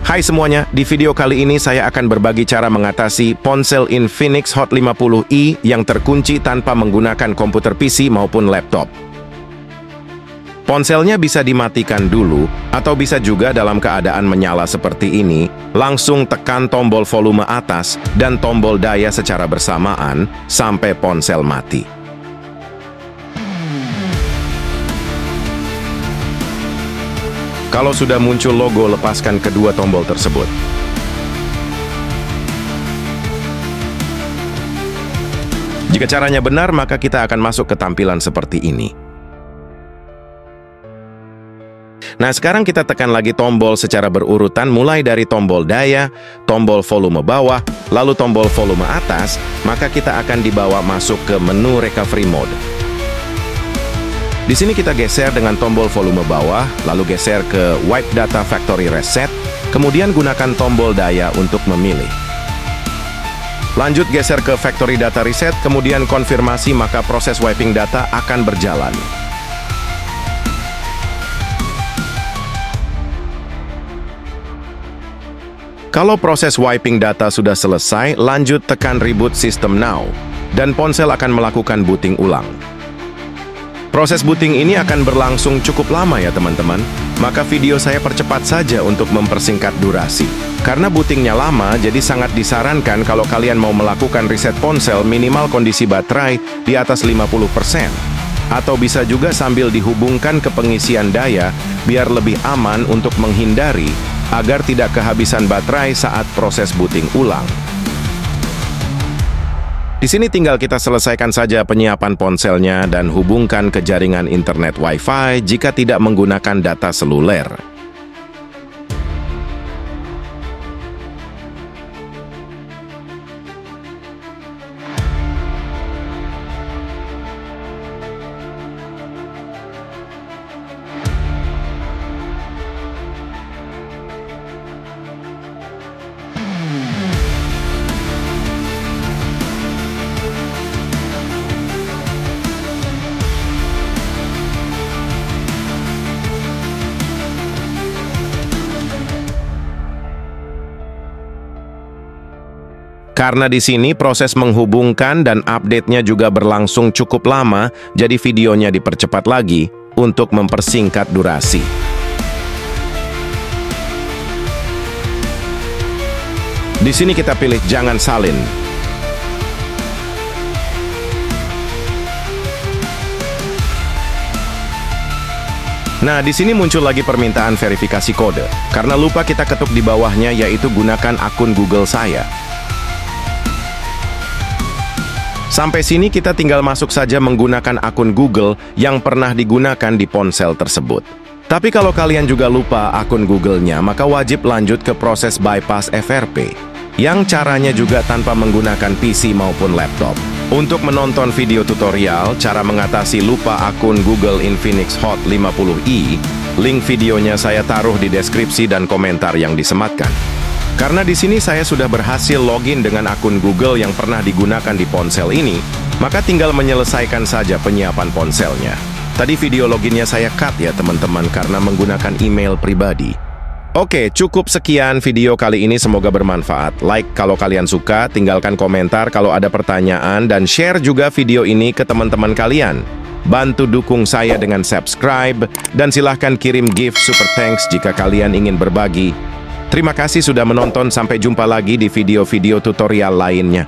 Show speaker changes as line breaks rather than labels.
Hai semuanya, di video kali ini saya akan berbagi cara mengatasi ponsel Infinix Hot 50i yang terkunci tanpa menggunakan komputer PC maupun laptop. Ponselnya bisa dimatikan dulu, atau bisa juga dalam keadaan menyala seperti ini, langsung tekan tombol volume atas dan tombol daya secara bersamaan sampai ponsel mati. Kalau sudah muncul logo, lepaskan kedua tombol tersebut. Jika caranya benar, maka kita akan masuk ke tampilan seperti ini. Nah, sekarang kita tekan lagi tombol secara berurutan, mulai dari tombol daya, tombol volume bawah, lalu tombol volume atas, maka kita akan dibawa masuk ke menu recovery mode. Di sini kita geser dengan tombol volume bawah, lalu geser ke Wipe Data Factory Reset, kemudian gunakan tombol daya untuk memilih. Lanjut geser ke Factory Data Reset, kemudian konfirmasi, maka proses wiping data akan berjalan. Kalau proses wiping data sudah selesai, lanjut tekan Reboot System Now, dan ponsel akan melakukan booting ulang. Proses booting ini akan berlangsung cukup lama ya teman-teman, maka video saya percepat saja untuk mempersingkat durasi. Karena bootingnya lama, jadi sangat disarankan kalau kalian mau melakukan reset ponsel minimal kondisi baterai di atas 50%. Atau bisa juga sambil dihubungkan ke pengisian daya, biar lebih aman untuk menghindari agar tidak kehabisan baterai saat proses booting ulang. Di sini tinggal kita selesaikan saja penyiapan ponselnya dan hubungkan ke jaringan internet Wi-Fi jika tidak menggunakan data seluler. Karena di sini proses menghubungkan dan update-nya juga berlangsung cukup lama, jadi videonya dipercepat lagi untuk mempersingkat durasi. Di sini kita pilih jangan salin. Nah, di sini muncul lagi permintaan verifikasi kode. Karena lupa kita ketuk di bawahnya, yaitu gunakan akun Google saya. Sampai sini kita tinggal masuk saja menggunakan akun Google yang pernah digunakan di ponsel tersebut. Tapi kalau kalian juga lupa akun Google-nya, maka wajib lanjut ke proses bypass FRP, yang caranya juga tanpa menggunakan PC maupun laptop. Untuk menonton video tutorial cara mengatasi lupa akun Google Infinix Hot 50i, link videonya saya taruh di deskripsi dan komentar yang disematkan. Karena di sini saya sudah berhasil login dengan akun Google yang pernah digunakan di ponsel ini, maka tinggal menyelesaikan saja penyiapan ponselnya. Tadi video loginnya saya cut ya teman-teman karena menggunakan email pribadi. Oke, cukup sekian video kali ini, semoga bermanfaat. Like kalau kalian suka, tinggalkan komentar kalau ada pertanyaan, dan share juga video ini ke teman-teman kalian. Bantu dukung saya dengan subscribe, dan silahkan kirim gift super thanks jika kalian ingin berbagi. Terima kasih sudah menonton, sampai jumpa lagi di video-video tutorial lainnya.